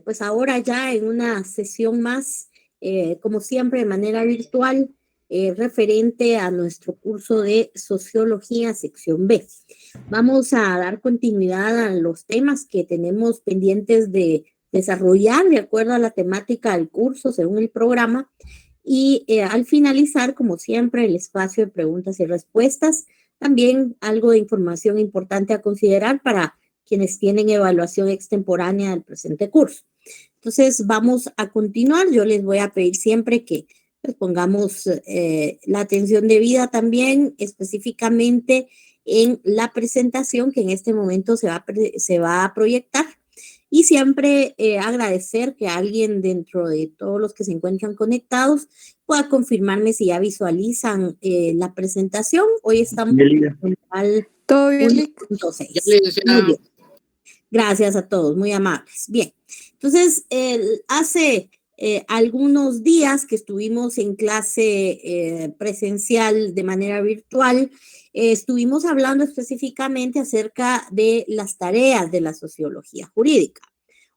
pues ahora ya en una sesión más, como siempre, de manera virtual, referente a nuestro curso de Sociología, sección B. Vamos a dar continuidad a los temas que tenemos pendientes de desarrollar de acuerdo a la temática del curso, según el programa. Y al finalizar, como siempre, el espacio de preguntas y respuestas. También algo de información importante a considerar para quienes tienen evaluación extemporánea del presente curso. Entonces, vamos a continuar. Yo les voy a pedir siempre que pues, pongamos la atención debida también específicamente en la presentación que en este momento se va a proyectar. Y siempre agradecer que alguien dentro de todos los que se encuentran conectados pueda confirmarme si ya visualizan la presentación. Hoy estamos en el todo bien, 1.6. Muy bien. Gracias a todos, muy amables. Bien, entonces hace algunos días que estuvimos en clase presencial de manera virtual, estuvimos hablando específicamente acerca de las tareas de la sociología jurídica.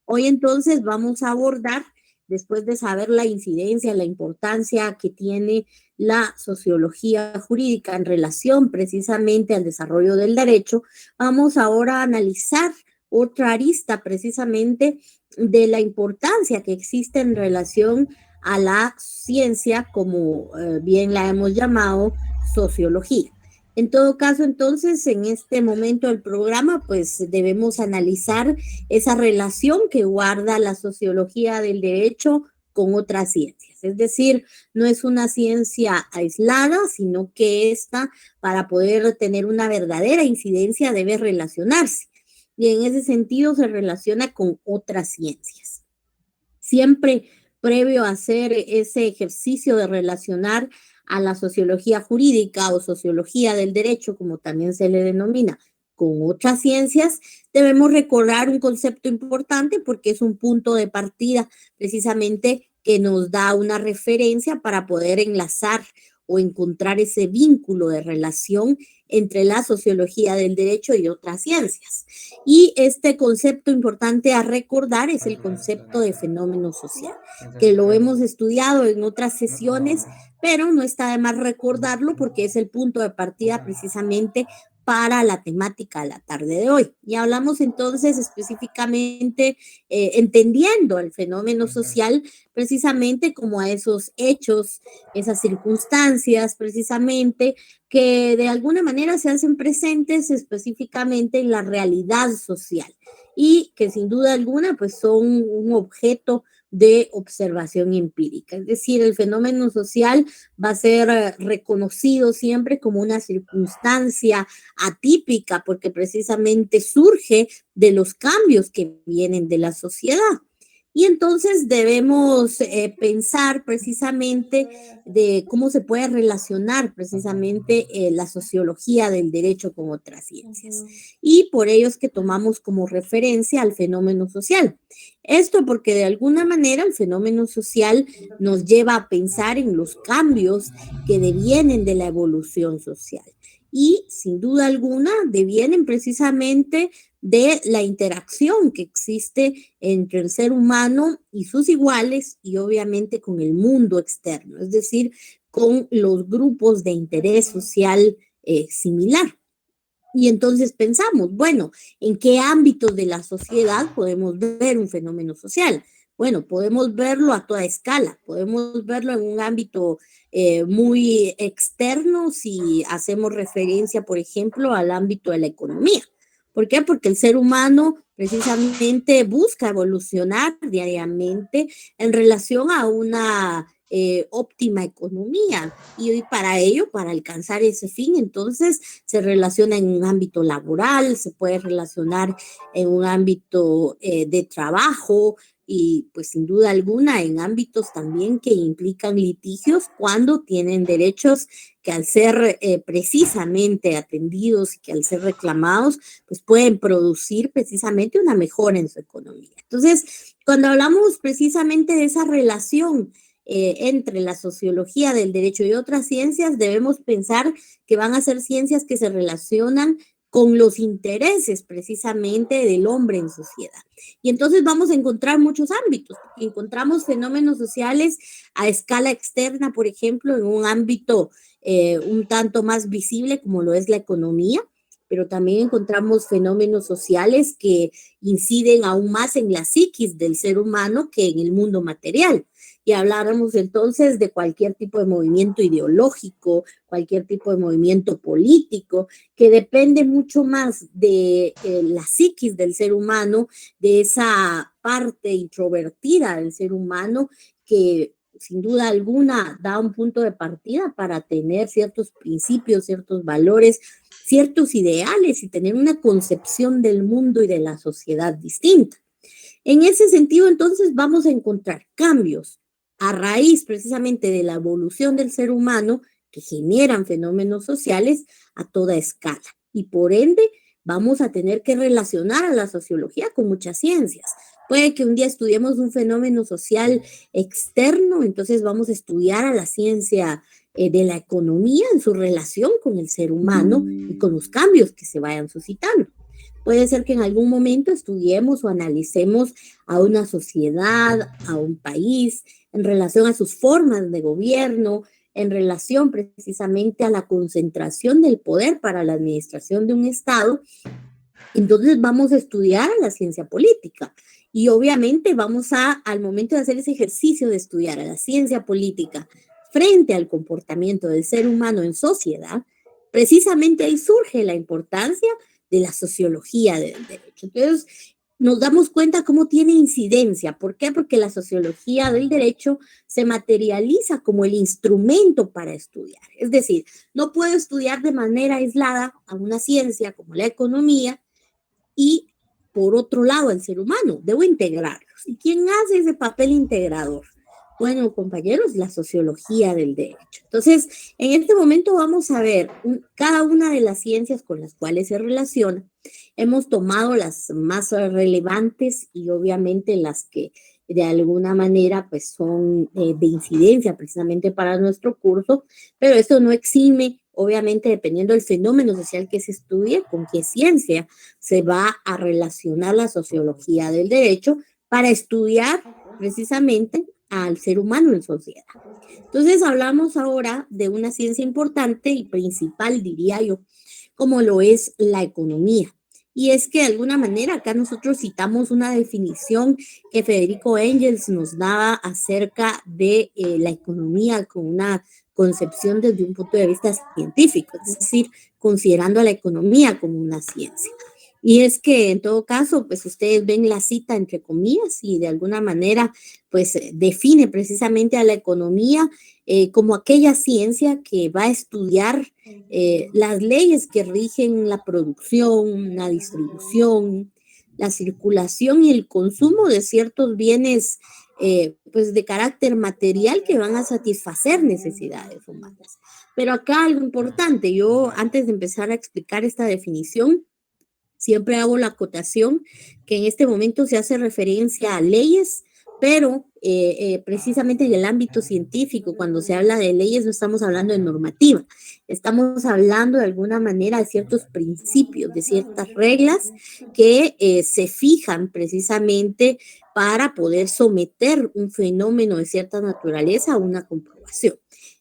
Hoy entonces vamos a abordar, después de saber la incidencia, la importancia que tiene la sociología jurídica en relación precisamente al desarrollo del derecho, vamos ahora a analizar otra arista precisamente de la importancia que existe en relación a la ciencia, como bien la hemos llamado, sociología. En todo caso, entonces, en este momento del programa, pues debemos analizar esa relación que guarda la sociología del derecho con otras ciencias. Es decir, no es una ciencia aislada, sino que esta, para poder tener una verdadera incidencia, debe relacionarse. Y en ese sentido se relaciona con otras ciencias. Siempre previo a hacer ese ejercicio de relacionar a la sociología jurídica o sociología del derecho, como también se le denomina, con otras ciencias, debemos recordar un concepto importante porque es un punto de partida precisamente que nos da una referencia para poder enlazar o encontrar ese vínculo de relación entre la sociología del derecho y otras ciencias. Y este concepto importante a recordar es el concepto de fenómeno social, que lo hemos estudiado en otras sesiones, pero no está de más recordarlo porque es el punto de partida precisamente para la temática de la tarde de hoy. Y hablamos entonces específicamente entendiendo el fenómeno social precisamente como a esos hechos, esas circunstancias precisamente que de alguna manera se hacen presentes específicamente en la realidad social y que sin duda alguna pues son un objeto de observación empírica. Es decir, el fenómeno social va a ser reconocido siempre como una circunstancia atípica porque precisamente surge de los cambios que vienen de la sociedad. Y entonces debemos pensar precisamente de cómo se puede relacionar precisamente la sociología del derecho con otras ciencias. Y por ello es que tomamos como referencia al fenómeno social. Esto porque de alguna manera el fenómeno social nos lleva a pensar en los cambios que devienen de la evolución social. Y sin duda alguna devienen precisamente de la interacción que existe entre el ser humano y sus iguales y obviamente con el mundo externo, es decir, con los grupos de interés social similar. Y entonces pensamos, bueno, ¿en qué ámbitos de la sociedad podemos ver un fenómeno social? Bueno, podemos verlo a toda escala, podemos verlo en un ámbito muy externo si hacemos referencia, por ejemplo, al ámbito de la economía. ¿Por qué? Porque el ser humano precisamente busca evolucionar diariamente en relación a una óptima economía y para ello, para alcanzar ese fin, entonces se relaciona en un ámbito laboral, se puede relacionar en un ámbito de trabajo y pues sin duda alguna en ámbitos también que implican litigios cuando tienen derechos que al ser precisamente atendidos y que al ser reclamados, pues pueden producir precisamente una mejora en su economía. Entonces, cuando hablamos precisamente de esa relación entre la sociología del derecho y otras ciencias, debemos pensar que van a ser ciencias que se relacionan con los intereses precisamente del hombre en sociedad. Y entonces vamos a encontrar muchos ámbitos. Encontramos fenómenos sociales a escala externa, por ejemplo, en un ámbito un tanto más visible como lo es la economía, pero también encontramos fenómenos sociales que inciden aún más en la psiquis del ser humano que en el mundo material. Y habláramos entonces de cualquier tipo de movimiento ideológico, cualquier tipo de movimiento político, que depende mucho más de la psiquis del ser humano, de esa parte introvertida del ser humano que sin duda alguna da un punto de partida para tener ciertos principios, ciertos valores, ciertos ideales y tener una concepción del mundo y de la sociedad distinta. En ese sentido, entonces, vamos a encontrar cambios a raíz precisamente de la evolución del ser humano que generan fenómenos sociales a toda escala. Y por ende, vamos a tener que relacionar a la sociología con muchas ciencias. Puede que un día estudiemos un fenómeno social externo, entonces vamos a estudiar a la ciencia de la economía en su relación con el ser humano y con los cambios que se vayan suscitando. Puede ser que en algún momento estudiemos o analicemos a una sociedad, a un país, en relación a sus formas de gobierno, en relación precisamente a la concentración del poder para la administración de un Estado. Entonces vamos a estudiar a la ciencia política y obviamente vamos al momento de hacer ese ejercicio de estudiar a la ciencia política frente al comportamiento del ser humano en sociedad, precisamente ahí surge la importancia de la sociología del derecho. Entonces, nos damos cuenta cómo tiene incidencia. ¿Por qué? Porque la sociología del derecho se materializa como el instrumento para estudiar. Es decir, no puedo estudiar de manera aislada a una ciencia como la economía y, por otro lado, el ser humano. Debo integrarlos. ¿Y quién hace ese papel integrador? Bueno, compañeros, la sociología del derecho. Entonces, en este momento vamos a ver cada una de las ciencias con las cuales se relaciona. Hemos tomado las más relevantes y obviamente las que de alguna manera pues son de incidencia precisamente para nuestro curso, pero esto no exime, obviamente dependiendo del fenómeno social que se estudie, con qué ciencia se va a relacionar la sociología del derecho para estudiar precisamente al ser humano en sociedad. Entonces hablamos ahora de una ciencia importante y principal, diría yo, como lo es la economía. Y es que de alguna manera acá nosotros citamos una definición que Federico Engels nos daba acerca de la economía con una concepción desde un punto de vista científico, es decir, considerando a la economía como una ciencia. Y es que en todo caso, pues ustedes ven la cita entre comillas y de alguna manera, pues define precisamente a la economía como aquella ciencia que va a estudiar las leyes que rigen la producción, la distribución, la circulación y el consumo de ciertos bienes pues de carácter material que van a satisfacer necesidades humanas. Pero acá algo importante, yo antes de empezar a explicar esta definición, siempre hago la acotación que en este momento se hace referencia a leyes, pero precisamente en el ámbito científico, cuando se habla de leyes, no estamos hablando de normativa, estamos hablando de alguna manera de ciertos principios, de ciertas reglas que se fijan precisamente para poder someter un fenómeno de cierta naturaleza a una comprobación.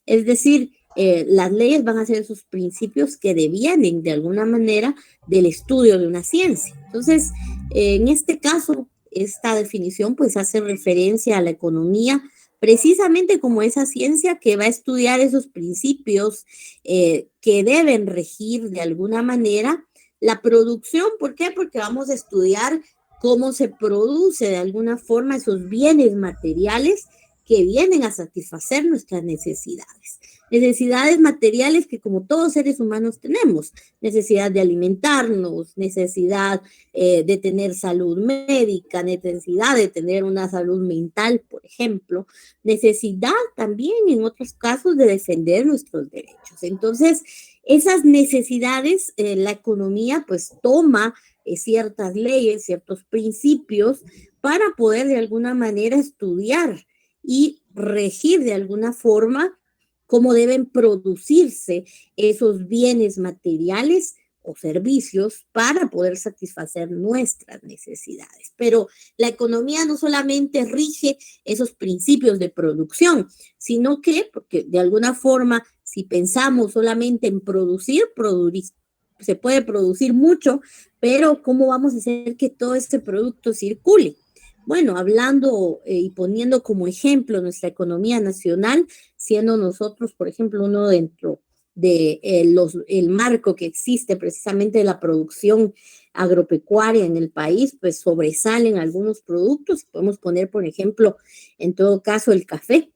Es decir, las leyes van a ser esos principios que devienen de alguna manera del estudio de una ciencia. Entonces, en este caso, esta definición pues hace referencia a la economía precisamente como esa ciencia que va a estudiar esos principios que deben regir de alguna manera la producción. ¿Por qué? Porque vamos a estudiar cómo se produce de alguna forma esos bienes materiales que vienen a satisfacer nuestras necesidades. Necesidades materiales que como todos seres humanos tenemos, necesidad de alimentarnos, necesidad de tener salud médica, necesidad de tener una salud mental, por ejemplo, necesidad también en otros casos de defender nuestros derechos. Entonces, esas necesidades, la economía pues toma ciertas leyes, ciertos principios para poder de alguna manera estudiar y regir de alguna forma cómo deben producirse esos bienes materiales o servicios para poder satisfacer nuestras necesidades. Pero la economía no solamente rige esos principios de producción, sino que, porque de alguna forma, si pensamos solamente en producir, se puede producir mucho, pero ¿cómo vamos a hacer que todo este producto circule? Bueno, hablando y poniendo como ejemplo nuestra economía nacional, siendo nosotros, por ejemplo, uno dentro de el marco que existe precisamente de la producción agropecuaria en el país, pues sobresalen algunos productos. Podemos poner, por ejemplo, en todo caso, el café.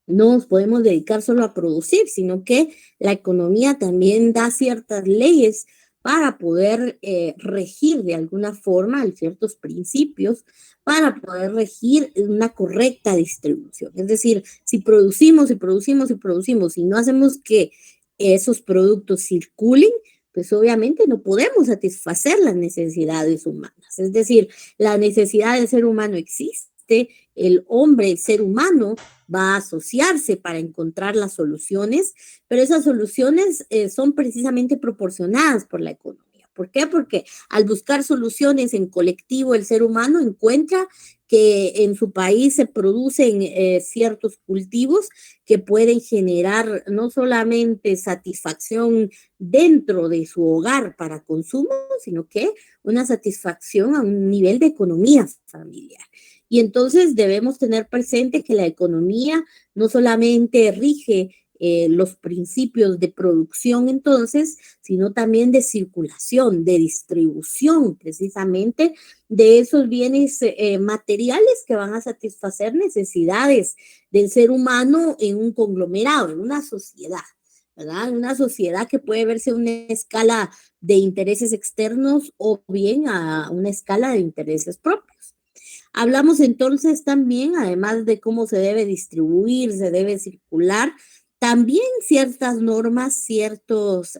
No nos podemos dedicar solo a producir, sino que la economía también da ciertas leyes para poder regir de alguna forma ciertos principios, para poder regir una correcta distribución. Es decir, si producimos y producimos y producimos y no hacemos que esos productos circulen, pues obviamente no podemos satisfacer las necesidades humanas. Es decir, la necesidad del ser humano existe, el hombre, el ser humano, va a asociarse para encontrar las soluciones, pero esas soluciones son precisamente proporcionadas por la economía. ¿Por qué? Porque al buscar soluciones en colectivo, el ser humano encuentra que en su país se producen ciertos cultivos que pueden generar no solamente satisfacción dentro de su hogar para consumo, sino que una satisfacción a un nivel de economía familiar. Y entonces debemos tener presente que la economía no solamente rige los principios de producción entonces, sino también de circulación, de distribución precisamente de esos bienes materiales que van a satisfacer necesidades del ser humano en un conglomerado, en una sociedad, ¿verdad? Una sociedad que puede verse a una escala de intereses externos o bien a una escala de intereses propios. Hablamos entonces también, además de cómo se debe distribuir, se debe circular, también ciertas normas, ciertos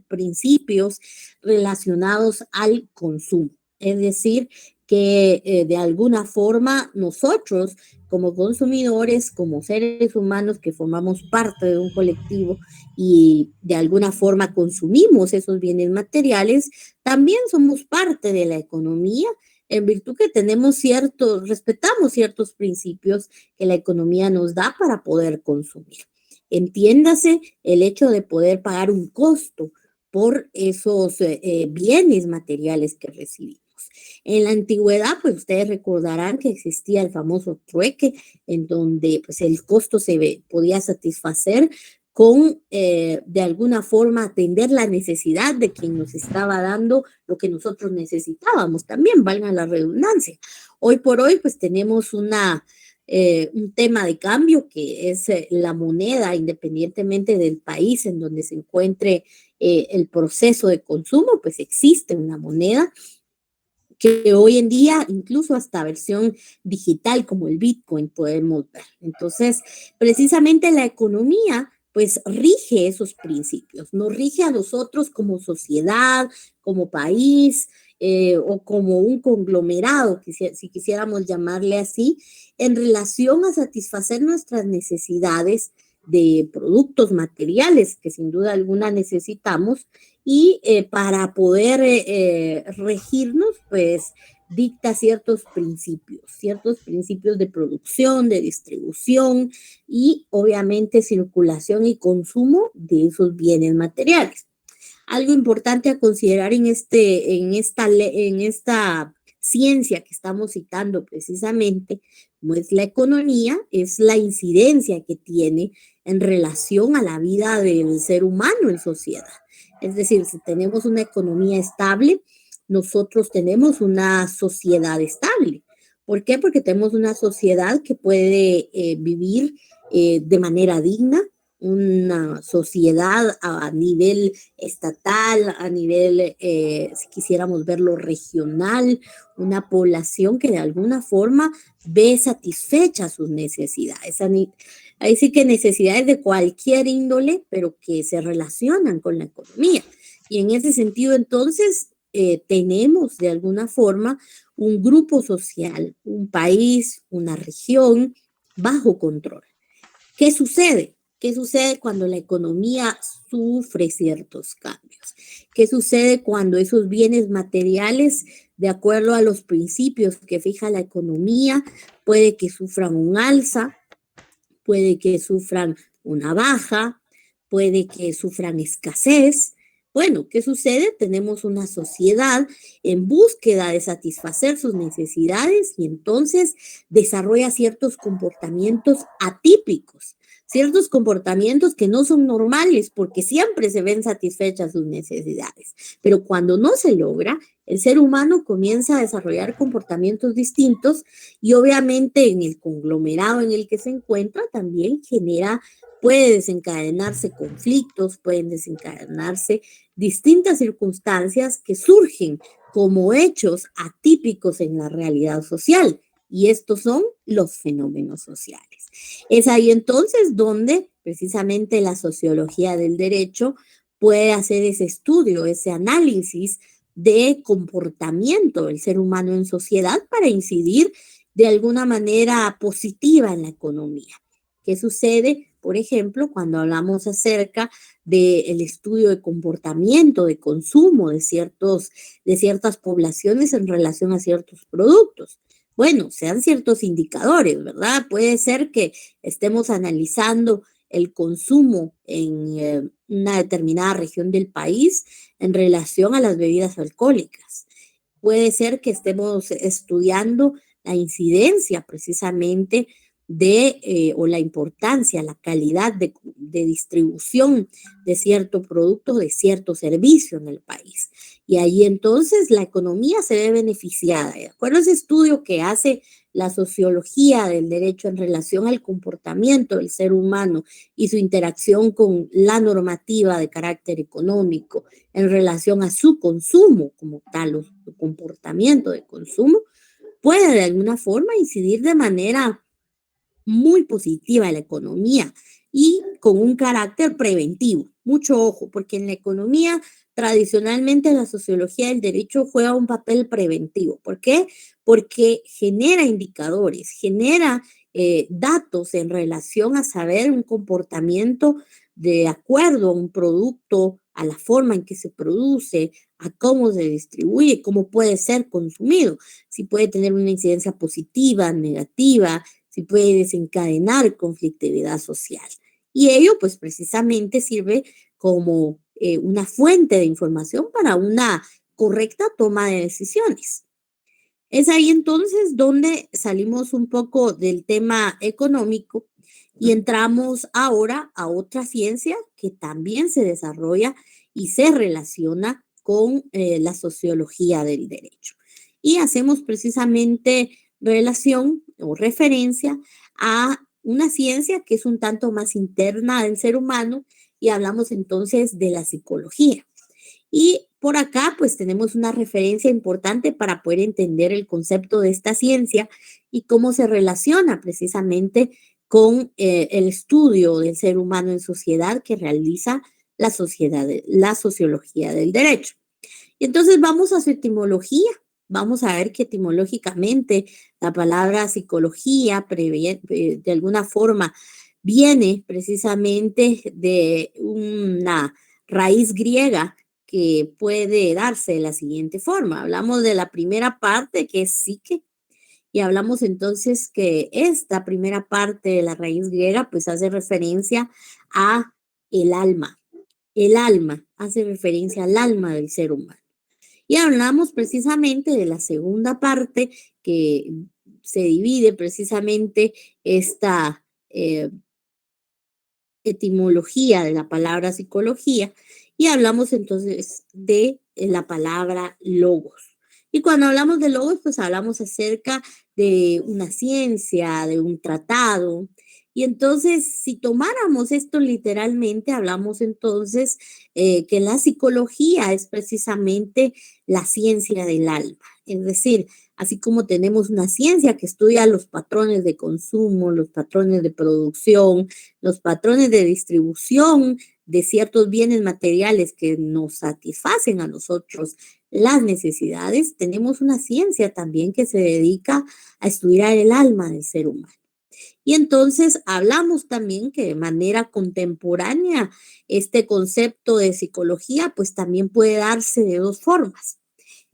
principios relacionados al consumo. Es decir, que de alguna forma nosotros como consumidores, como seres humanos que formamos parte de un colectivo y de alguna forma consumimos esos bienes materiales, también somos parte de la economía en virtud que respetamos ciertos principios que la economía nos da para poder consumir. Entiéndase el hecho de poder pagar un costo por esos bienes materiales que recibimos. En la antigüedad, pues ustedes recordarán que existía el famoso trueque, en donde pues el costo podía satisfacer con, de alguna forma, atender la necesidad de quien nos estaba dando lo que nosotros necesitábamos. También, valga la redundancia. Hoy por hoy, pues tenemos un tema de cambio que es la moneda, independientemente del país en donde se encuentre el proceso de consumo, pues existe una moneda que hoy en día, incluso hasta versión digital como el Bitcoin, podemos ver. Entonces, precisamente la economía, pues rige esos principios, nos rige a nosotros como sociedad, como país o como un conglomerado, si quisiéramos llamarle así, en relación a satisfacer nuestras necesidades de productos materiales que sin duda alguna necesitamos y para poder regirnos, pues dicta ciertos principios de producción, de distribución y obviamente circulación y consumo de esos bienes materiales. Algo importante a considerar en esta ciencia que estamos citando precisamente, como es la economía, es la incidencia que tiene en relación a la vida del ser humano en sociedad. Es decir, si tenemos una economía estable, nosotros tenemos una sociedad estable. ¿Por qué? Porque tenemos una sociedad que puede vivir de manera digna, una sociedad a nivel estatal, a nivel, si quisiéramos verlo, regional, una población que de alguna forma ve satisfechas sus necesidades. Ahí sí que necesidades de cualquier índole, pero que se relacionan con la economía. Y en ese sentido, entonces, tenemos de alguna forma un grupo social, un país, una región bajo control. ¿Qué sucede? ¿Qué sucede cuando la economía sufre ciertos cambios? ¿Qué sucede cuando esos bienes materiales, de acuerdo a los principios que fija la economía, puede que sufran un alza, puede que sufran una baja, puede que sufran escasez? Bueno, ¿qué sucede? Tenemos una sociedad en búsqueda de satisfacer sus necesidades y entonces desarrolla ciertos comportamientos atípicos, ciertos comportamientos que no son normales porque siempre se ven satisfechas sus necesidades. Pero cuando no se logra, el ser humano comienza a desarrollar comportamientos distintos y obviamente en el conglomerado en el que se encuentra también puede desencadenarse conflictos, pueden desencadenarse distintas circunstancias que surgen como hechos atípicos en la realidad social. Y estos son los fenómenos sociales. Es ahí entonces donde precisamente la sociología del derecho puede hacer ese estudio, ese análisis de comportamiento del ser humano en sociedad para incidir de alguna manera positiva en la economía. ¿Qué sucede, por ejemplo, cuando hablamos acerca del estudio de comportamiento, de consumo de ciertas poblaciones en relación a ciertos productos? Bueno, sean ciertos indicadores, ¿verdad? Puede ser que estemos analizando el consumo en una determinada región del país en relación a las bebidas alcohólicas. Puede ser que estemos estudiando la incidencia precisamente o la importancia, la calidad de distribución de cierto producto, de cierto servicio en el país. Y ahí entonces la economía se ve beneficiada. De acuerdo a ese estudio que hace la sociología del derecho en relación al comportamiento del ser humano y su interacción con la normativa de carácter económico en relación a su consumo como tal, o su comportamiento de consumo, puede de alguna forma incidir de manera muy positiva en la economía y con un carácter preventivo. Mucho ojo, porque en la economía tradicionalmente la sociología del derecho juega un papel preventivo. ¿Por qué? Porque genera indicadores, genera datos en relación a saber un comportamiento de acuerdo a un producto, a la forma en que se produce, a cómo se distribuye, cómo puede ser consumido, si puede tener una incidencia positiva, negativa, si puede desencadenar conflictividad social. Y ello, pues precisamente sirve como una fuente de información para una correcta toma de decisiones. Es ahí entonces donde salimos un poco del tema económico y entramos ahora a otra ciencia que también se desarrolla y se relaciona con la sociología del derecho. Y hacemos precisamente relación o referencia a una ciencia que es un tanto más interna del ser humano y hablamos entonces de la psicología. Y por acá, pues tenemos una referencia importante para poder entender el concepto de esta ciencia y cómo se relaciona precisamente con el estudio del ser humano en sociedad que realiza la sociología del derecho. Y entonces vamos a su etimología. Vamos a ver que etimológicamente la palabra psicología de alguna forma viene precisamente de una raíz griega que puede darse de la siguiente forma. Hablamos de la primera parte, que es psique, y hablamos entonces que esta primera parte de la raíz griega pues hace referencia a el alma. El alma hace referencia al alma del ser humano. Y hablamos precisamente de la segunda parte que se divide precisamente esta etimología de la palabra psicología y hablamos entonces de la palabra logos. Y cuando hablamos de logos, pues hablamos acerca de una ciencia, de un tratado. Y entonces, si tomáramos esto literalmente, hablamos entonces que la psicología es precisamente la ciencia del alma. Es decir, así como tenemos una ciencia que estudia los patrones de consumo, los patrones de producción, los patrones de distribución de ciertos bienes materiales que nos satisfacen a nosotros las necesidades, tenemos una ciencia también que se dedica a estudiar el alma del ser humano. Y entonces hablamos también que de manera contemporánea este concepto de psicología pues también puede darse de dos formas.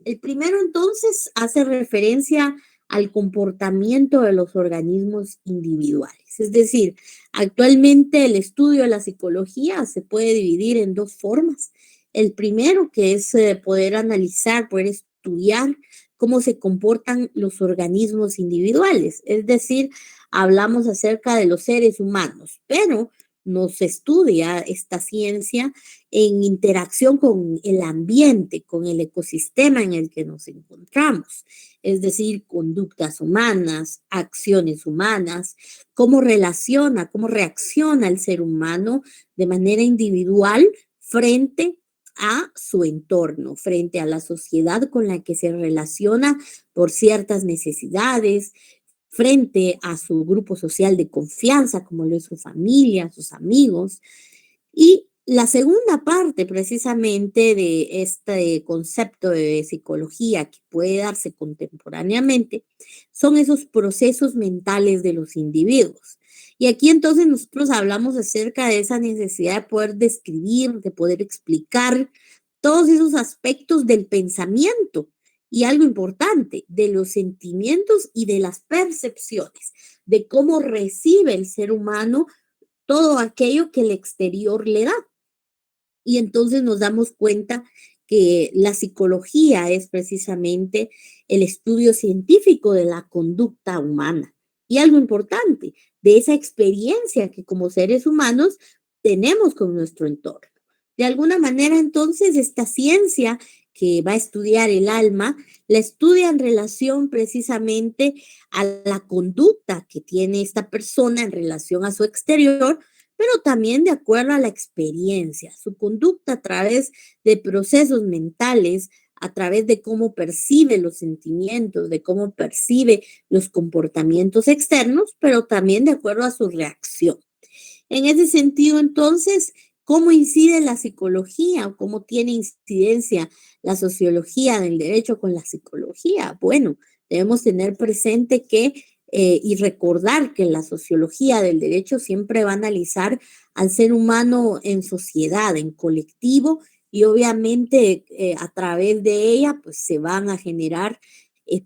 El primero entonces hace referencia al comportamiento de los organismos individuales. Es decir, actualmente el estudio de la psicología se puede dividir en dos formas. El primero, que es poder analizar, poder estudiar cómo se comportan los organismos individuales. Es decir, hablamos acerca de los seres humanos, pero nos estudia esta ciencia en interacción con el ambiente, con el ecosistema en el que nos encontramos, es decir, conductas humanas, acciones humanas, cómo relaciona, cómo reacciona el ser humano de manera individual frente a su entorno, frente a la sociedad con la que se relaciona por ciertas necesidades, frente a su grupo social de confianza, como lo es su familia, sus amigos. Y la segunda parte precisamente de este concepto de psicología que puede darse contemporáneamente son esos procesos mentales de los individuos. Y aquí entonces nosotros hablamos acerca de esa necesidad de poder describir, de poder explicar todos esos aspectos del pensamiento y algo importante, de los sentimientos y de las percepciones, de cómo recibe el ser humano todo aquello que el exterior le da. Y entonces nos damos cuenta que la psicología es precisamente el estudio científico de la conducta humana. Y algo importante, de esa experiencia que como seres humanos tenemos con nuestro entorno. De alguna manera, entonces, esta ciencia que va a estudiar el alma, la estudia en relación precisamente a la conducta que tiene esta persona en relación a su exterior, pero también de acuerdo a la experiencia, su conducta a través de procesos mentales, a través de cómo percibe los sentimientos, de cómo percibe los comportamientos externos, pero también de acuerdo a su reacción. En ese sentido, entonces, ¿cómo incide la psicología o cómo tiene incidencia la sociología del derecho con la psicología? Bueno, debemos tener presente que y recordar que la sociología del derecho siempre va a analizar al ser humano en sociedad, en colectivo, y obviamente a través de ella pues se van a generar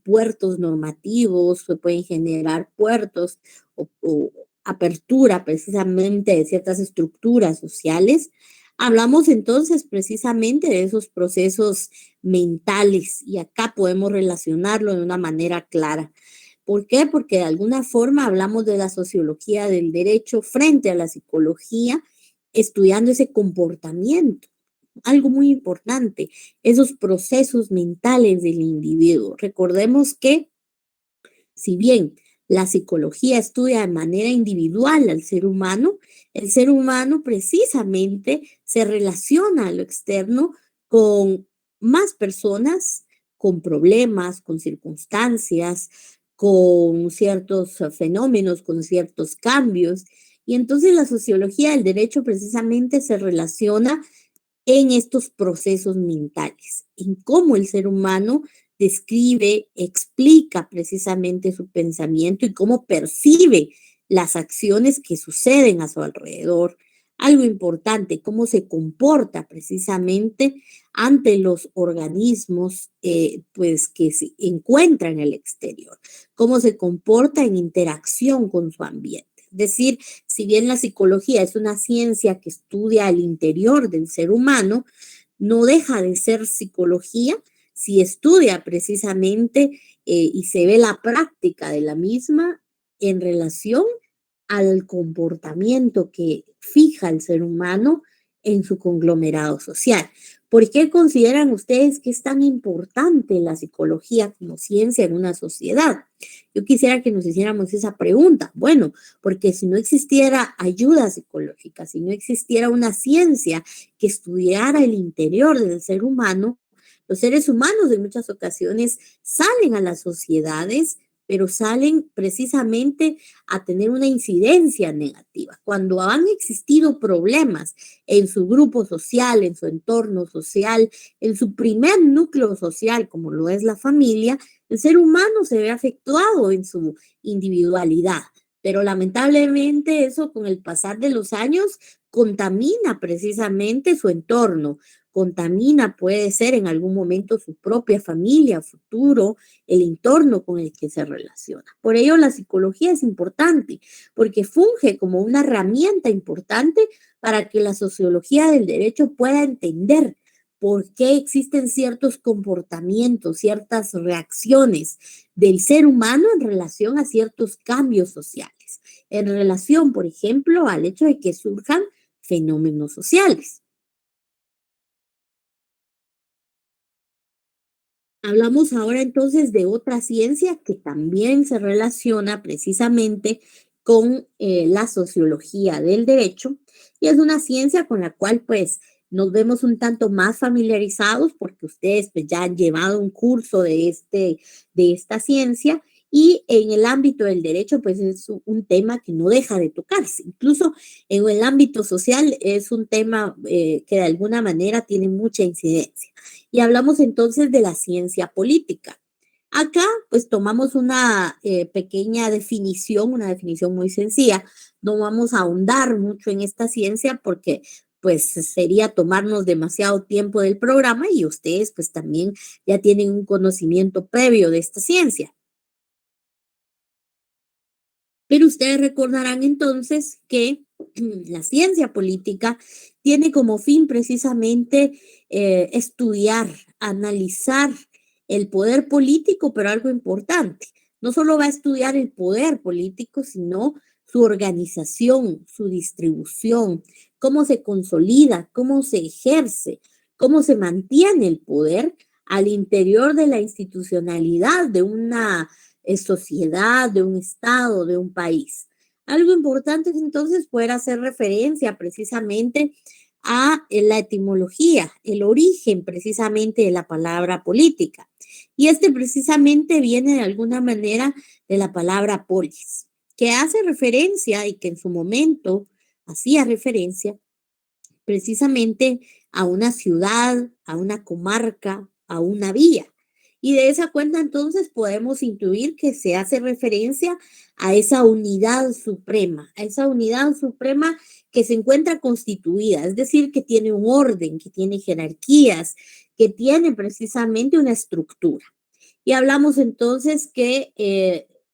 puertos normativos, se pueden generar puertos o apertura precisamente de ciertas estructuras sociales. Hablamos entonces precisamente de esos procesos mentales y acá podemos relacionarlo de una manera clara. ¿Por qué? Porque de alguna forma hablamos de la sociología del derecho frente a la psicología, estudiando ese comportamiento. Algo muy importante, esos procesos mentales del individuo. Recordemos que si bien la psicología estudia de manera individual al ser humano, el ser humano precisamente se relaciona a lo externo con más personas, con problemas, con circunstancias, con ciertos fenómenos, con ciertos cambios. Y entonces la sociología del derecho precisamente se relaciona en estos procesos mentales, en cómo el ser humano describe, explica precisamente su pensamiento y cómo percibe las acciones que suceden a su alrededor. Algo importante, cómo se comporta precisamente ante los organismos pues que se encuentran en el exterior, cómo se comporta en interacción con su ambiente. Es decir, si bien la psicología es una ciencia que estudia el interior del ser humano, no deja de ser psicología si estudia precisamente y se ve la práctica de la misma en relación al comportamiento que fija el ser humano en su conglomerado social. ¿Por qué consideran ustedes que es tan importante la psicología como ciencia en una sociedad? Yo quisiera que nos hiciéramos esa pregunta. Bueno, porque si no existiera ayuda psicológica, si no existiera una ciencia que estudiara el interior del ser humano, los seres humanos en muchas ocasiones salen a las sociedades, pero salen precisamente a tener una incidencia negativa. Cuando han existido problemas en su grupo social, en su entorno social, en su primer núcleo social, como lo es la familia, el ser humano se ve afectado en su individualidad. pero lamentablemente eso con el pasar de los años contamina precisamente su entorno, contamina, puede ser en algún momento su propia familia, futuro, el entorno con el que se relaciona. Por ello, la psicología es importante porque funge como una herramienta importante para que la sociología del derecho pueda entender por qué existen ciertos comportamientos, ciertas reacciones del ser humano en relación a ciertos cambios sociales, en relación, por ejemplo, al hecho de que surjan fenómenos sociales. Hablamos ahora entonces de otra ciencia que también se relaciona precisamente con la sociología del derecho y es una ciencia con la cual pues nos vemos un tanto más familiarizados porque ustedes pues, ya han llevado un curso de esta ciencia y en el ámbito del derecho pues es un tema que no deja de tocarse. Incluso en el ámbito social es un tema que de alguna manera tiene mucha incidencia. Y hablamos entonces de la ciencia política. Acá, pues tomamos una pequeña definición, una definición muy sencilla. No vamos a ahondar mucho en esta ciencia porque pues sería tomarnos demasiado tiempo del programa y ustedes pues también ya tienen un conocimiento previo de esta ciencia. Pero ustedes recordarán entonces que la ciencia política tiene como fin precisamente estudiar, analizar el poder político, pero algo importante, no solo va a estudiar el poder político, sino su organización, su distribución, cómo se consolida, cómo se ejerce, cómo se mantiene el poder al interior de la institucionalidad de una sociedad, de un estado, de un país. Algo importante es entonces poder hacer referencia precisamente a la etimología, el origen precisamente de la palabra política. Y este precisamente viene de alguna manera de la palabra polis, que hace referencia y que en su momento hacía referencia precisamente a una ciudad, a una comarca, a una vía. Y de esa cuenta entonces podemos intuir que se hace referencia a esa unidad suprema, a esa unidad suprema que se encuentra constituida, es decir, que tiene un orden, que tiene jerarquías, que tiene precisamente una estructura. Y hablamos entonces que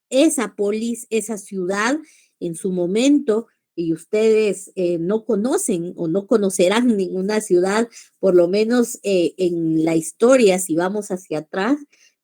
esa polis, esa ciudad, en su momento, y ustedes no conocen o no conocerán ninguna ciudad, por lo menos en la historia, si vamos hacia atrás,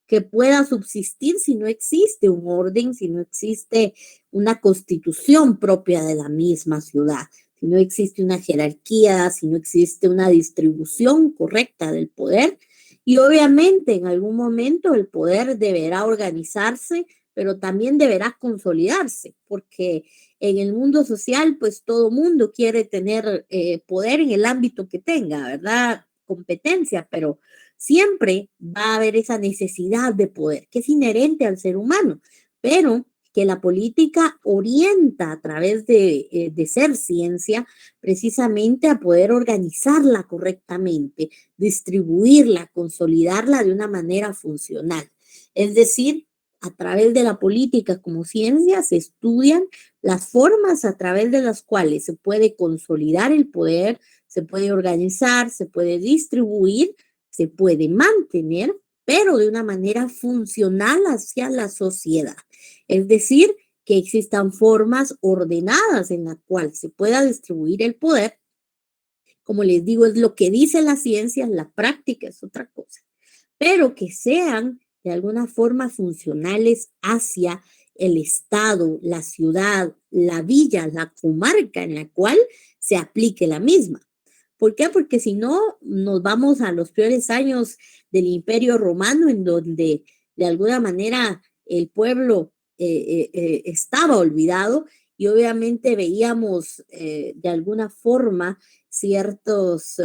que pueda subsistir si no existe un orden, si no existe una constitución propia de la misma ciudad, si no existe una jerarquía, si no existe una distribución correcta del poder. Y obviamente en algún momento el poder deberá organizarse, pero también deberá consolidarse, porque en el mundo social, pues todo mundo quiere tener poder en el ámbito que tenga, ¿verdad? Competencia, pero siempre va a haber esa necesidad de poder, que es inherente al ser humano, pero que la política orienta a través de ser ciencia precisamente a poder organizarla correctamente, distribuirla, consolidarla de una manera funcional. Es decir, a través de la política como ciencia se estudian las formas a través de las cuales se puede consolidar el poder, se puede organizar, se puede distribuir, se puede mantener, pero de una manera funcional hacia la sociedad. Es decir, que existan formas ordenadas en las cuales se pueda distribuir el poder. Como les digo, es lo que dice la ciencia, la práctica es otra cosa, pero que sean de alguna forma funcionales hacia el estado, la ciudad, la villa, la comarca en la cual se aplique la misma. ¿Por qué? Porque si no, nos vamos a los peores años del Imperio Romano, en donde de alguna manera el pueblo estaba olvidado y obviamente veíamos de alguna forma ciertos,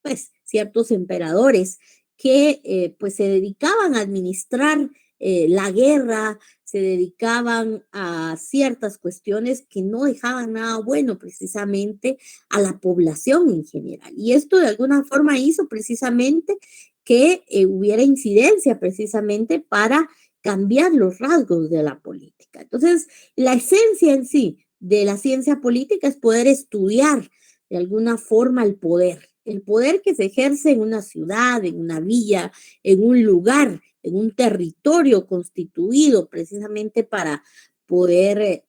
pues, ciertos emperadores que pues se dedicaban a administrar la guerra, se dedicaban a ciertas cuestiones que no dejaban nada bueno precisamente a la población en general. Y esto de alguna forma hizo precisamente que hubiera incidencia precisamente para cambiar los rasgos de la política. Entonces, la esencia en sí de la ciencia política es poder estudiar de alguna forma el poder que se ejerce en una ciudad, en una villa, en un lugar, en un territorio constituido precisamente para poder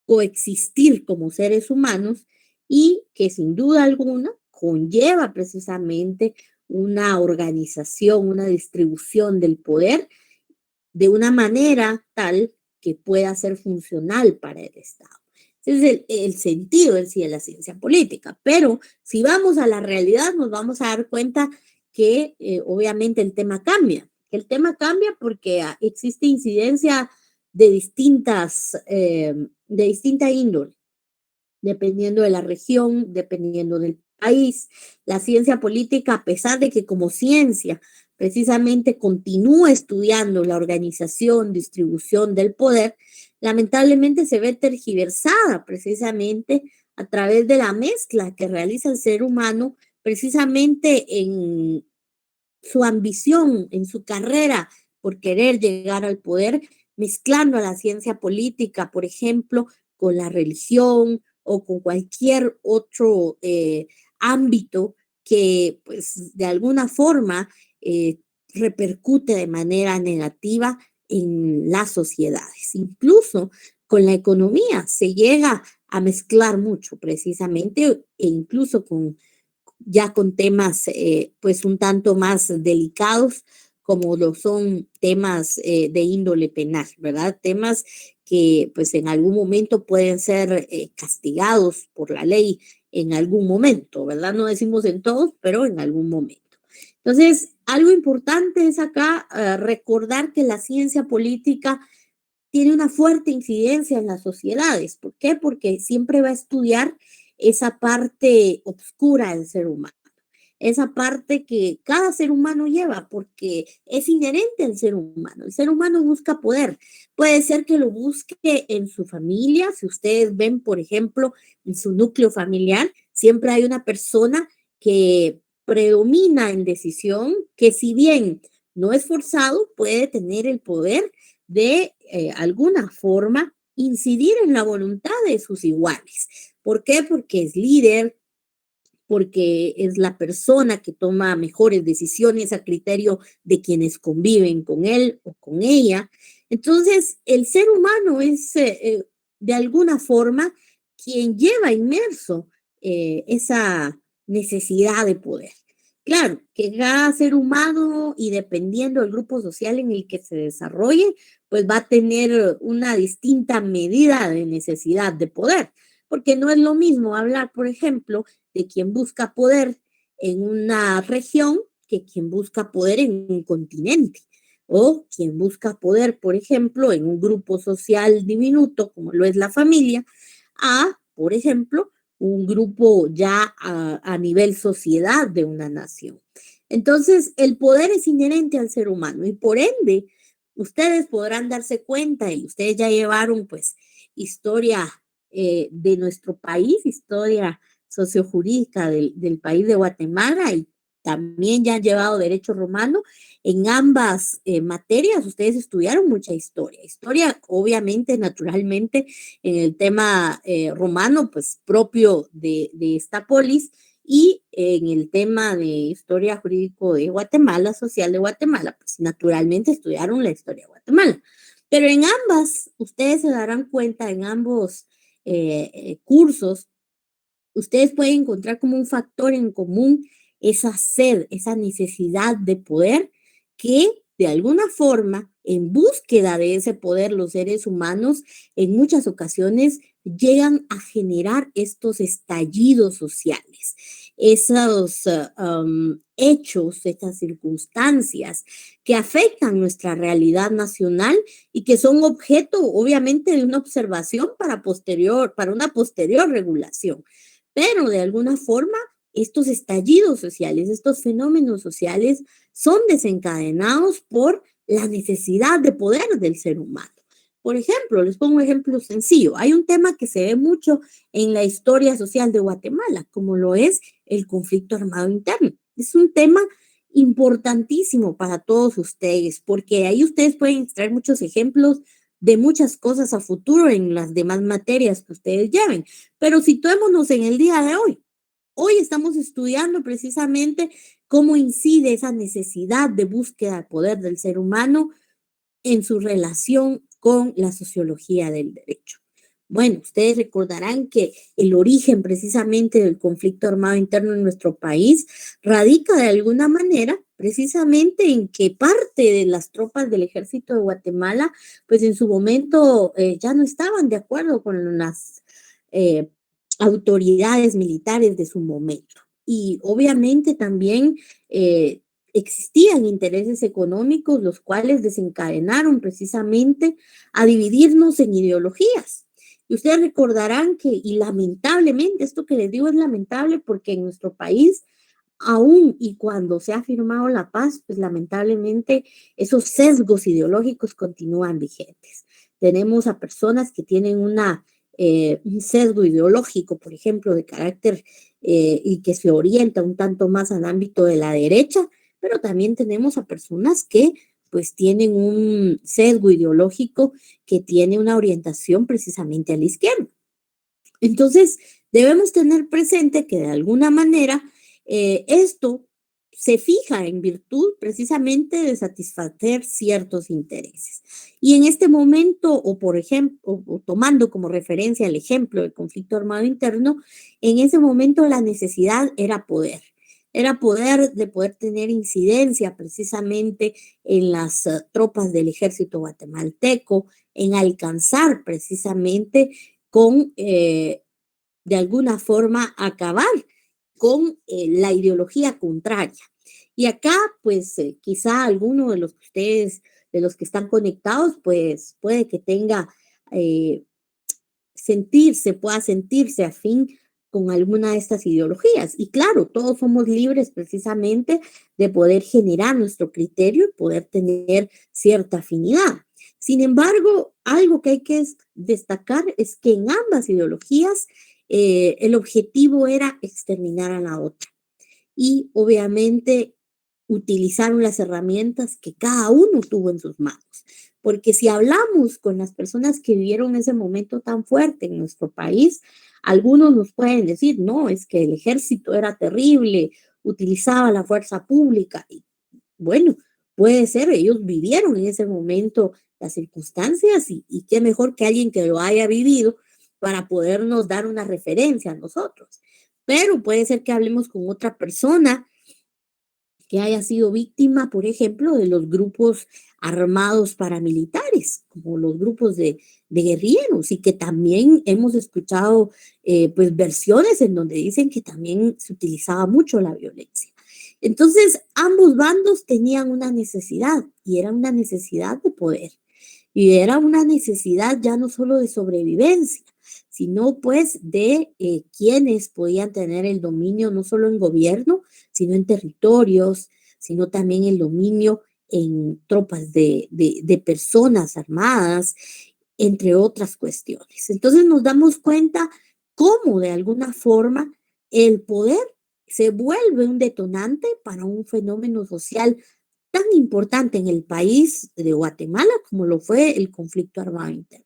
coexistir como seres humanos y que sin duda alguna conlleva precisamente una organización, una distribución del poder de una manera tal que pueda ser funcional para el Estado. Ese es el sentido en sí de la ciencia política. Pero si vamos a la realidad, nos vamos a dar cuenta que obviamente el tema cambia. El tema cambia porque existe incidencia de distinta índole, dependiendo de la región, dependiendo del país. La ciencia política, a pesar de que como ciencia precisamente continúa estudiando la organización, distribución del poder, lamentablemente se ve tergiversada precisamente a través de la mezcla que realiza el ser humano precisamente en su ambición, en su carrera por querer llegar al poder, mezclando a la ciencia política, por ejemplo, con la religión o con cualquier otro ámbito que, pues, de alguna forma repercute de manera negativa en las sociedades. Incluso con la economía se llega a mezclar mucho precisamente e incluso ya con temas pues un tanto más delicados como lo son temas de índole penal, ¿verdad? Temas que pues en algún momento pueden ser castigados por la ley en algún momento, ¿verdad? No decimos en todos, pero en algún momento. Entonces, algo importante es acá recordar que la ciencia política tiene una fuerte incidencia en las sociedades. ¿Por qué? Porque siempre va a estudiar esa parte oscura del ser humano, esa parte que cada ser humano lleva, porque es inherente al ser humano. El ser humano busca poder. Puede ser que lo busque en su familia. Si ustedes ven, por ejemplo, en su núcleo familiar, siempre hay una persona que predomina en decisión, que si bien no es forzado, puede tener el poder de alguna forma incidir en la voluntad de sus iguales. ¿Por qué? Porque es líder, porque es la persona que toma mejores decisiones a criterio de quienes conviven con él o con ella. Entonces, el ser humano es de alguna forma quien lleva inmerso esa necesidad de poder. Claro, que cada ser humano y dependiendo del grupo social en el que se desarrolle, pues va a tener una distinta medida de necesidad de poder, porque no es lo mismo hablar, por ejemplo, de quien busca poder en una región que quien busca poder en un continente o quien busca poder, por ejemplo, en un grupo social diminuto como lo es la familia, a, por ejemplo, un grupo ya a nivel sociedad de una nación. Entonces, el poder es inherente al ser humano y por ende, ustedes podrán darse cuenta y ustedes ya llevaron pues historia de nuestro país, historia sociojurídica del país de Guatemala y también ya han llevado derecho romano. En ambas materias ustedes estudiaron mucha historia. Historia, obviamente, naturalmente, en el tema romano, pues propio de esta polis, y en el tema de historia jurídico de Guatemala, social de Guatemala, pues naturalmente estudiaron la historia de Guatemala. Pero en ambas, ustedes se darán cuenta, en ambos cursos, ustedes pueden encontrar como un factor en común esa sed, esa necesidad de poder que de alguna forma, en búsqueda de ese poder, los seres humanos en muchas ocasiones llegan a generar estos estallidos sociales, esos hechos, estas circunstancias que afectan nuestra realidad nacional y que son objeto, obviamente, de una observación para una posterior regulación. Pero de alguna forma, estos estallidos sociales, estos fenómenos sociales son desencadenados por la necesidad de poder del ser humano. Por ejemplo, les pongo un ejemplo sencillo. Hay un tema que se ve mucho en la historia social de Guatemala, como lo es el conflicto armado interno. Es un tema importantísimo para todos ustedes, porque ahí ustedes pueden extraer muchos ejemplos de muchas cosas a futuro en las demás materias que ustedes lleven. Pero situémonos en el día de hoy. Hoy estamos estudiando precisamente cómo incide esa necesidad de búsqueda de poder del ser humano en su relación con la sociología del derecho. Bueno, ustedes recordarán que el origen precisamente del conflicto armado interno en nuestro país radica de alguna manera precisamente en que parte de las tropas del ejército de Guatemala, pues en su momento ya no estaban de acuerdo con las autoridades militares de su momento. Y obviamente también existían intereses económicos, los cuales desencadenaron precisamente a dividirnos en ideologías. Y ustedes recordarán que, y lamentablemente, esto que les digo es lamentable porque en nuestro país, aún y cuando se ha firmado la paz, pues lamentablemente esos sesgos ideológicos continúan vigentes. Tenemos a personas que tienen un sesgo ideológico, por ejemplo, de carácter y que se orienta un tanto más al ámbito de la derecha, pero también tenemos a personas que pues tienen un sesgo ideológico que tiene una orientación precisamente a la izquierda. Entonces, debemos tener presente que de alguna manera esto se fija en virtud precisamente de satisfacer ciertos intereses. Y en este momento, o por ejemplo, o tomando como referencia el ejemplo del conflicto armado interno, en ese momento la necesidad era poder. Era poder de poder tener incidencia precisamente en las tropas del ejército guatemalteco, en alcanzar precisamente con, de alguna forma, acabar con la ideología contraria. Y acá, pues, quizá alguno de los que ustedes, de los que están conectados, pues, puede que tenga, eh, pueda sentirse afín con alguna de estas ideologías. Y claro, todos somos libres precisamente de poder generar nuestro criterio y poder tener cierta afinidad. Sin embargo, algo que hay que destacar es que en ambas ideologías el objetivo era exterminar a la otra. Y obviamente utilizaron las herramientas que cada uno tuvo en sus manos. Porque si hablamos con las personas que vivieron ese momento tan fuerte en nuestro país, algunos nos pueden decir, no, es que el ejército era terrible, utilizaba la fuerza pública. Y bueno, puede ser, ellos vivieron en ese momento las circunstancias y qué mejor que alguien que lo haya vivido para podernos dar una referencia a nosotros. Pero puede ser que hablemos con otra persona que haya sido víctima, por ejemplo, de los grupos armados paramilitares, como los grupos de guerrilleros, y que también hemos escuchado pues versiones en donde dicen que también se utilizaba mucho la violencia. Entonces, ambos bandos tenían una necesidad, y era una necesidad de poder, y era una necesidad ya no solo de sobrevivencia, sino pues de quienes podían tener el dominio no solo en gobierno, sino en territorios, sino también el dominio en tropas de personas armadas, entre otras cuestiones. Entonces nos damos cuenta cómo de alguna forma el poder se vuelve un detonante para un fenómeno social tan importante en el país de Guatemala como lo fue el conflicto armado interno,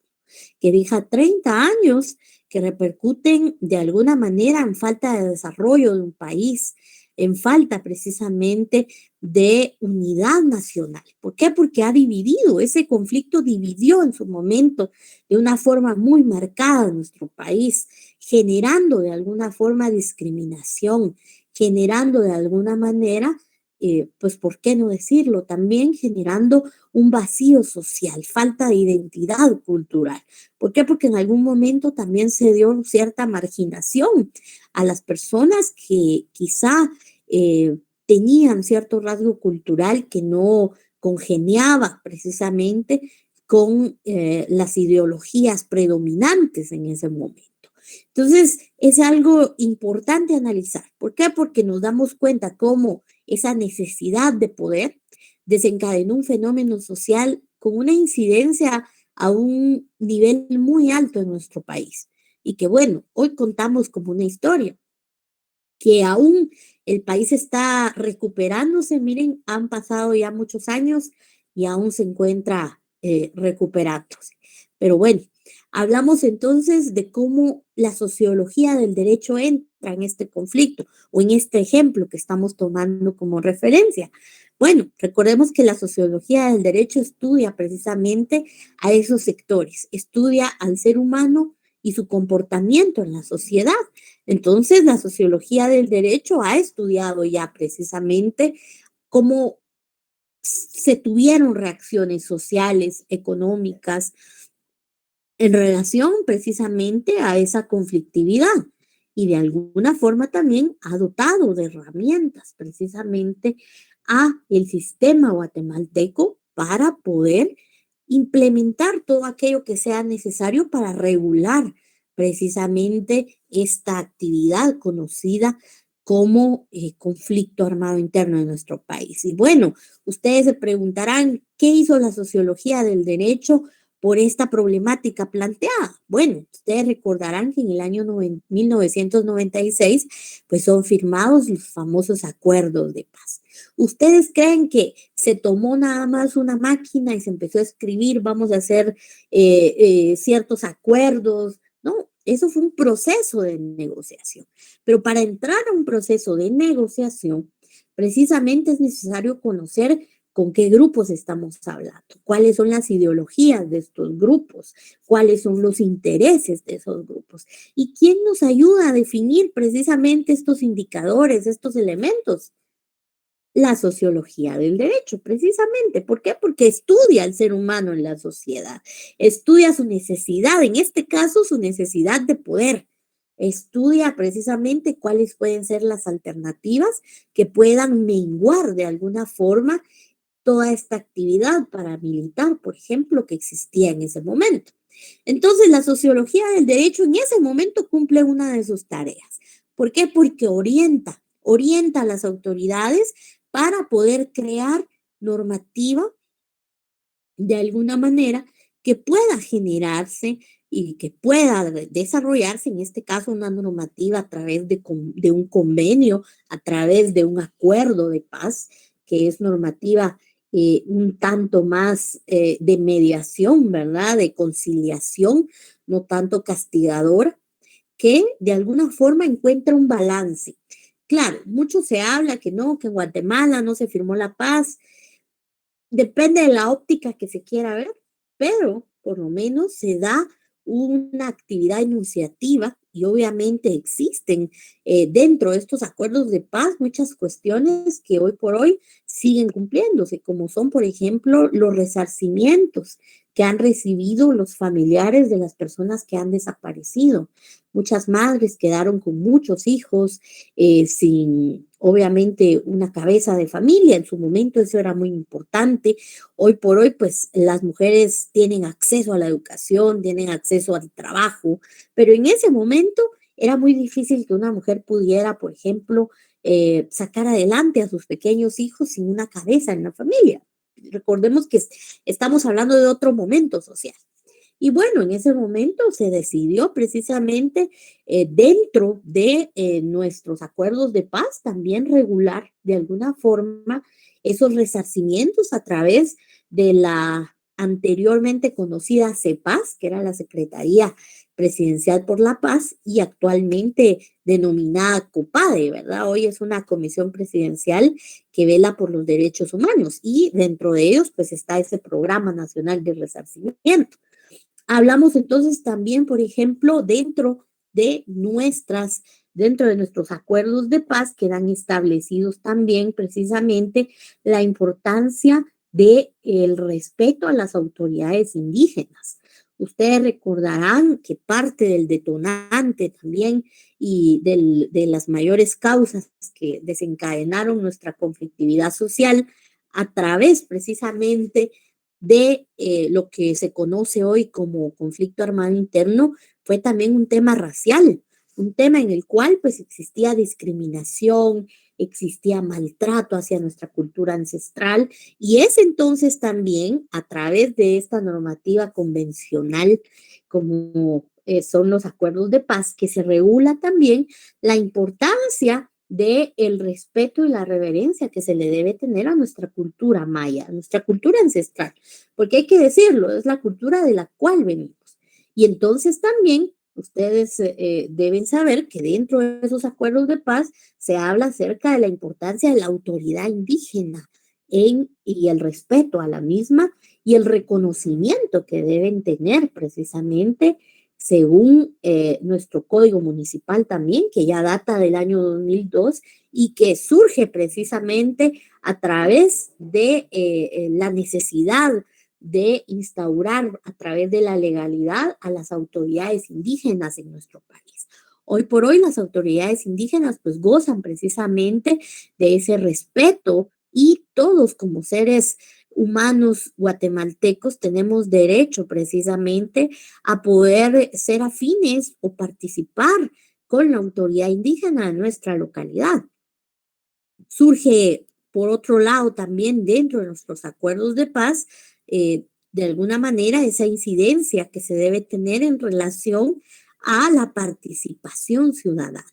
que deja 30 años que repercuten de alguna manera en falta de desarrollo de un país, en falta precisamente de unidad nacional. ¿Por qué? Porque ha dividido, ese conflicto dividió en su momento de una forma muy marcada nuestro país, generando de alguna forma discriminación, generando de alguna manera pues, ¿por qué no decirlo? También generando un vacío social, falta de identidad cultural. ¿Por qué? Porque en algún momento también se dio cierta marginación a las personas que quizá tenían cierto rasgo cultural que no congeniaba precisamente con las ideologías predominantes en ese momento. Entonces, es algo importante analizar. ¿Por qué? Porque nos damos cuenta cómo esa necesidad de poder desencadenó un fenómeno social con una incidencia a un nivel muy alto en nuestro país. Y que bueno, hoy contamos como una historia, que aún el país está recuperándose. Miren, han pasado ya muchos años y aún se encuentra recuperándose. Pero bueno, hablamos entonces de cómo la sociología del derecho entra en este conflicto o en este ejemplo que estamos tomando como referencia. Bueno, recordemos que la sociología del derecho estudia precisamente a esos sectores, estudia al ser humano y su comportamiento en la sociedad. Entonces, la sociología del derecho ha estudiado ya precisamente cómo se tuvieron reacciones sociales, económicas, en relación precisamente a esa conflictividad y de alguna forma también ha dotado de herramientas precisamente a el sistema guatemalteco para poder implementar todo aquello que sea necesario para regular precisamente esta actividad conocida como conflicto armado interno en nuestro país. Y bueno, ustedes se preguntarán, ¿qué hizo la sociología del derecho por esta problemática planteada? Bueno, ustedes recordarán que en el año 1996, pues son firmados los famosos acuerdos de paz. ¿Ustedes creen que se tomó nada más una máquina y se empezó a escribir, vamos a hacer ciertos acuerdos? No, eso fue un proceso de negociación. Pero para entrar a un proceso de negociación, precisamente es necesario conocer con qué grupos estamos hablando, cuáles son las ideologías de estos grupos, cuáles son los intereses de esos grupos y quién nos ayuda a definir precisamente estos indicadores, estos elementos. La sociología del derecho, precisamente. ¿Por qué? Porque estudia al ser humano en la sociedad, estudia su necesidad, en este caso su necesidad de poder, estudia precisamente cuáles pueden ser las alternativas que puedan menguar de alguna forma toda esta actividad paramilitar, por ejemplo, que existía en ese momento. Entonces, la sociología del derecho en ese momento cumple una de sus tareas. ¿Por qué? Porque orienta a las autoridades para poder crear normativa de alguna manera que pueda generarse y que pueda desarrollarse, en este caso, una normativa a través de un convenio, a través de un acuerdo de paz, que es normativa un tanto más de mediación, ¿verdad? De conciliación, no tanto castigadora, que de alguna forma encuentra un balance. Claro, mucho se habla que no, que en Guatemala no se firmó la paz. Depende de la óptica que se quiera ver, pero por lo menos se da una actividad enunciativa y obviamente existen dentro de estos acuerdos de paz muchas cuestiones que hoy por hoy siguen cumpliéndose, como son, por ejemplo, los resarcimientos que han recibido los familiares de las personas que han desaparecido. Muchas madres quedaron con muchos hijos sin, obviamente, una cabeza de familia. En su momento eso era muy importante. Hoy por hoy, pues las mujeres tienen acceso a la educación, tienen acceso al trabajo, pero en ese momento era muy difícil que una mujer pudiera, por ejemplo, sacar adelante a sus pequeños hijos sin una cabeza en la familia. Recordemos que estamos hablando de otro momento social. Y bueno, en ese momento se decidió precisamente dentro de nuestros acuerdos de paz también regular de alguna forma esos resarcimientos a través de la anteriormente conocida CEPAZ, que era la Secretaría Presidencial por la Paz y actualmente denominada COPADE, ¿verdad? Hoy es una comisión presidencial que vela por los derechos humanos y dentro de ellos pues está ese Programa Nacional de Resarcimiento. Hablamos entonces también, por ejemplo, dentro de nuestros acuerdos de paz quedan establecidos también precisamente la importancia de el respeto a las autoridades indígenas. Ustedes recordarán que parte del detonante también de las mayores causas que desencadenaron nuestra conflictividad social a través precisamente de lo que se conoce hoy como conflicto armado interno fue también un tema racial, un tema en el cual pues existía discriminación, existía maltrato hacia nuestra cultura ancestral y es entonces también a través de esta normativa convencional como son los acuerdos de paz, que se regula también la importancia del respeto y la reverencia que se le debe tener a nuestra cultura maya, a nuestra cultura ancestral, porque hay que decirlo, es la cultura de la cual venimos. Y entonces también ustedes deben saber que dentro de esos acuerdos de paz se habla acerca de la importancia de la autoridad indígena y el respeto a la misma y el reconocimiento que deben tener precisamente según nuestro código municipal también, que ya data del año 2002 y que surge precisamente a través de la necesidad de instaurar a través de la legalidad a las autoridades indígenas en nuestro país. Hoy por hoy las autoridades indígenas pues gozan precisamente de ese respeto y todos como seres humanos guatemaltecos tenemos derecho precisamente a poder ser afines o participar con la autoridad indígena de nuestra localidad. Surge, por otro lado, también dentro de nuestros acuerdos de paz, de alguna manera, esa incidencia que se debe tener en relación a la participación ciudadana.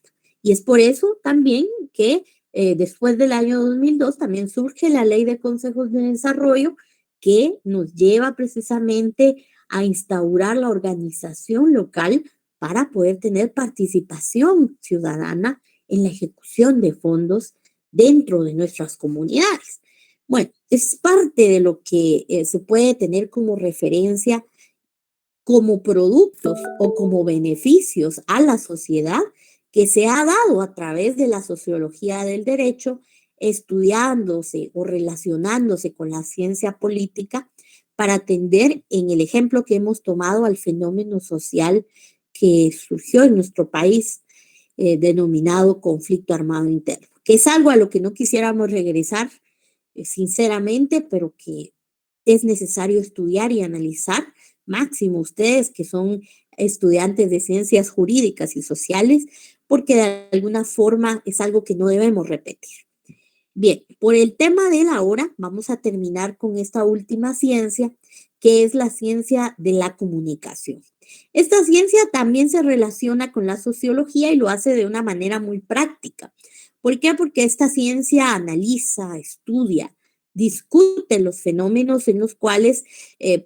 Y es por eso también que después del año 2002 también surge la Ley de Consejos de Desarrollo que nos lleva precisamente a instaurar la organización local para poder tener participación ciudadana en la ejecución de fondos dentro de nuestras comunidades. Bueno, es parte de lo que se puede tener como referencia como productos o como beneficios a la sociedad que se ha dado a través de la sociología del derecho, estudiándose o relacionándose con la ciencia política para atender en el ejemplo que hemos tomado al fenómeno social que surgió en nuestro país, denominado conflicto armado interno, que es algo a lo que no quisiéramos regresar, sinceramente, pero que es necesario estudiar y analizar, máximo ustedes que son estudiantes de ciencias jurídicas y sociales, porque de alguna forma es algo que no debemos repetir. Bien, por el tema de la hora, vamos a terminar con esta última ciencia, que es la ciencia de la comunicación. Esta ciencia también se relaciona con la sociología y lo hace de una manera muy práctica. ¿Por qué? Porque esta ciencia analiza, estudia, discute los fenómenos en los cuales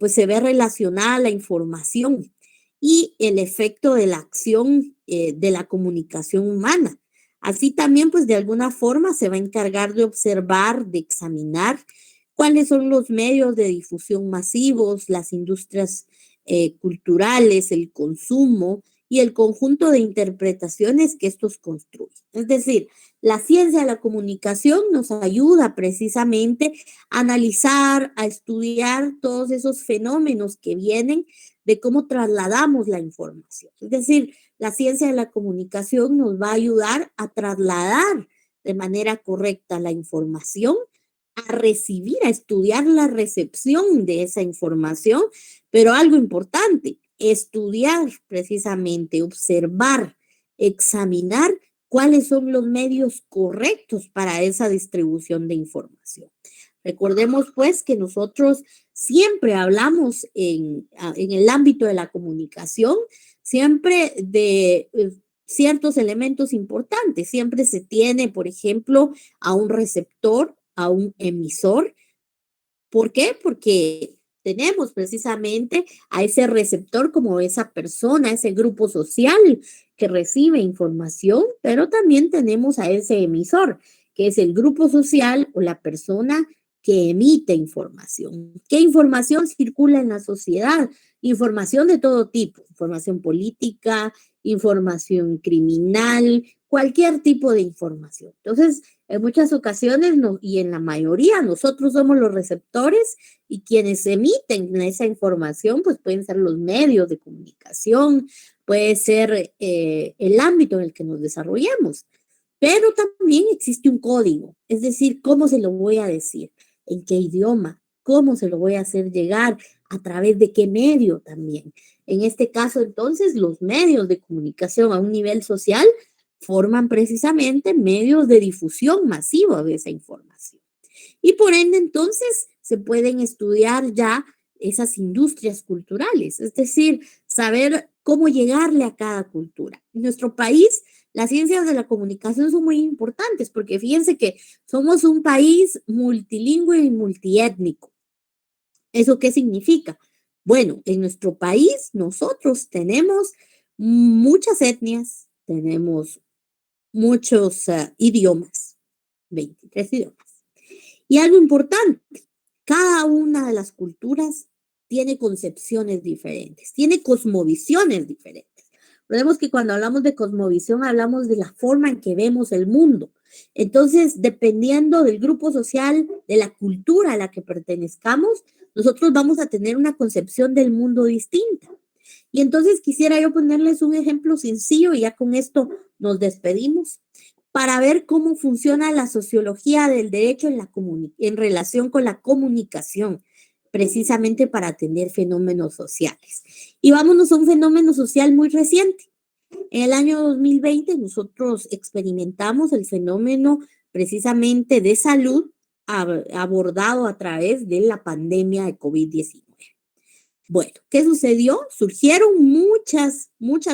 pues se ve relacionada la información y el efecto de la acción de la comunicación humana. Así también, pues de alguna forma se va a encargar de observar, de examinar cuáles son los medios de difusión masivos, las industrias culturales, el consumo y el conjunto de interpretaciones que estos construyen. Es decir, la ciencia de la comunicación nos ayuda precisamente a analizar, a estudiar todos esos fenómenos que vienen de cómo trasladamos la información. Es decir, la ciencia de la comunicación nos va a ayudar a trasladar de manera correcta la información, a recibir, a estudiar la recepción de esa información, pero algo importante, estudiar precisamente, observar, examinar cuáles son los medios correctos para esa distribución de información. Recordemos pues que nosotros siempre hablamos en el ámbito de la comunicación, siempre de ciertos elementos importantes. Siempre se tiene, por ejemplo, a un receptor, a un emisor. ¿Por qué? Porque tenemos precisamente a ese receptor como esa persona, ese grupo social que recibe información, pero también tenemos a ese emisor, que es el grupo social o la persona que emite información. ¿Qué información circula en la sociedad? Información de todo tipo, información política, información criminal, cualquier tipo de información. Entonces, en muchas ocasiones, y en la mayoría, nosotros somos los receptores y quienes emiten esa información, pues pueden ser los medios de comunicación, puede ser el ámbito en el que nos desarrollamos. Pero también existe un código, es decir, ¿cómo se lo voy a decir? ¿En qué idioma? ¿Cómo se lo voy a hacer llegar? ¿A través de qué medio también? En este caso, entonces, los medios de comunicación a un nivel social forman precisamente medios de difusión masiva de esa información. Y por ende, entonces, se pueden estudiar ya esas industrias culturales, es decir, saber cómo llegarle a cada cultura. En nuestro país, las ciencias de la comunicación son muy importantes porque fíjense que somos un país multilingüe y multiétnico. ¿Eso qué significa? Bueno, en nuestro país nosotros tenemos muchas etnias, tenemos muchos idiomas, 23 idiomas. Y algo importante, cada una de las culturas tiene concepciones diferentes, tiene cosmovisiones diferentes. Recordemos que cuando hablamos de cosmovisión hablamos de la forma en que vemos el mundo. Entonces, dependiendo del grupo social, de la cultura a la que pertenezcamos, nosotros vamos a tener una concepción del mundo distinta. Y entonces quisiera yo ponerles un ejemplo sencillo y ya con esto nos despedimos para ver cómo funciona la sociología del derecho en relación con la comunicación, precisamente para atender fenómenos sociales. Y vámonos a un fenómeno social muy reciente. En el año 2020 nosotros experimentamos el fenómeno precisamente de salud abordado a través de la pandemia de COVID-19. Bueno, ¿qué sucedió? Surgieron muchas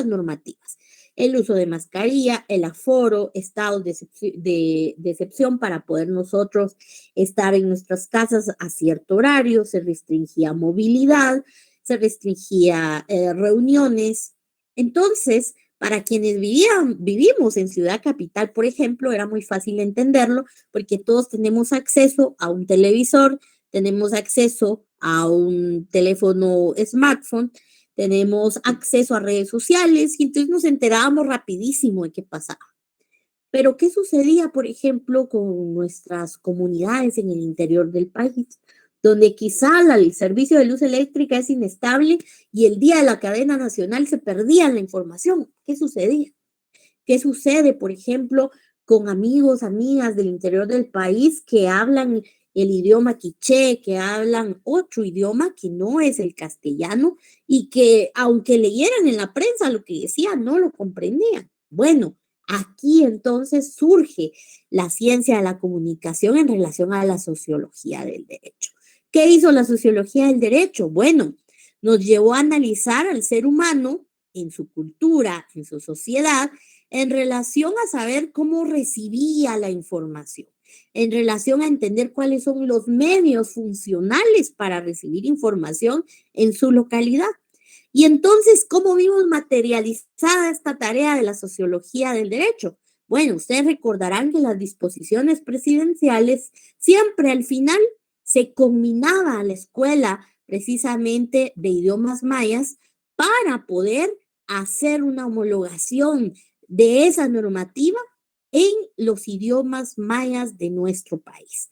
normativas. El uso de mascarilla, el aforo, estados de excepción para poder nosotros estar en nuestras casas a cierto horario, se restringía movilidad, se restringía reuniones. Entonces, para quienes vivimos en Ciudad Capital, por ejemplo, era muy fácil entenderlo porque todos tenemos acceso a un televisor, tenemos acceso a un teléfono smartphone, tenemos acceso a redes sociales y entonces nos enterábamos rapidísimo de qué pasaba. Pero ¿qué sucedía, por ejemplo, con nuestras comunidades en el interior del país, donde quizá el servicio de luz eléctrica es inestable y el día de la cadena nacional se perdía la información? ¿Qué sucedía? ¿Qué sucede, por ejemplo, con amigos, amigas del interior del país que hablan el idioma quiché, que hablan otro idioma que no es el castellano y que aunque leyeran en la prensa lo que decían, no lo comprendían? Bueno, aquí entonces surge la ciencia de la comunicación en relación a la sociología del derecho. ¿Qué hizo la sociología del derecho? Bueno, nos llevó a analizar al ser humano en su cultura, en su sociedad, en relación a saber cómo recibía la información, en relación a entender cuáles son los medios funcionales para recibir información en su localidad. Y entonces, ¿cómo vimos materializada esta tarea de la sociología del derecho? Bueno, ustedes recordarán que las disposiciones presidenciales siempre al final se combinaba a la escuela precisamente de idiomas mayas para poder hacer una homologación de esa normativa en los idiomas mayas de nuestro país.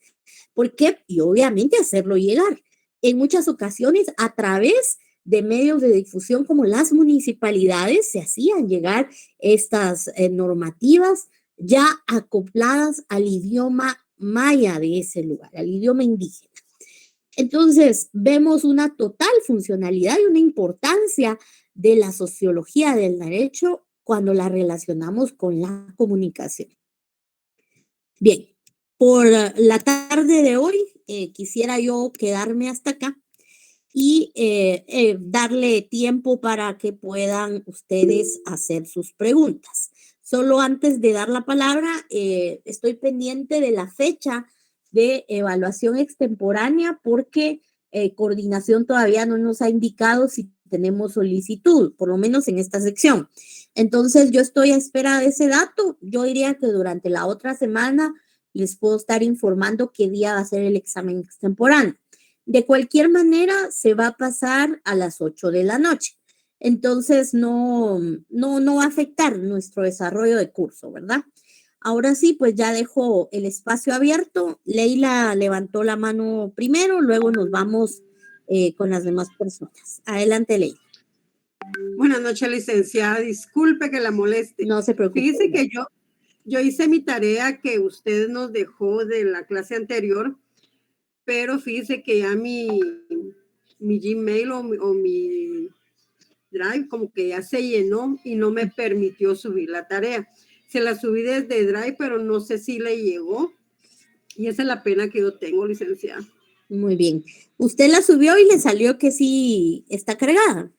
¿Por qué? Y obviamente hacerlo llegar en muchas ocasiones a través de medios de difusión como las municipalidades se hacían llegar estas normativas ya acopladas al idioma maya de ese lugar, al idioma indígena. Entonces, vemos una total funcionalidad y una importancia de la sociología del derecho cuando la relacionamos con la comunicación. Bien, por la tarde de hoy quisiera yo quedarme hasta acá y darle tiempo para que puedan ustedes hacer sus preguntas. Solo antes de dar la palabra, estoy pendiente de la fecha de evaluación extemporánea porque coordinación todavía no nos ha indicado si tenemos solicitud, por lo menos en esta sección. Entonces, yo estoy a espera de ese dato. Yo diría que durante la otra semana les puedo estar informando qué día va a ser el examen extemporáneo. De cualquier manera, se va a pasar a las 8 de la noche. Entonces, no va a afectar nuestro desarrollo de curso, ¿verdad? Ahora sí, pues ya dejo el espacio abierto. Leila levantó la mano primero, luego nos vamos con las demás personas. Adelante, Leila. Buenas noches, licenciada. Disculpe que la moleste. No se preocupe. Fíjese que yo hice mi tarea que usted nos dejó de la clase anterior, pero fíjese que ya mi Gmail o mi Drive como que ya se llenó y no me permitió subir la tarea. Se la subí desde Drive, pero no sé si le llegó. Y esa es la pena que yo tengo, licenciada. Muy bien. ¿Usted la subió y le salió que sí está cargada?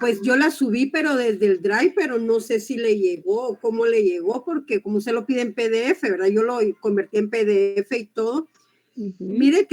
pues yo la subí, pero desde el Drive, pero no sé si le llegó o cómo le llegó, porque como se lo pide en PDF, ¿verdad? Yo lo convertí en PDF y todo. Mire,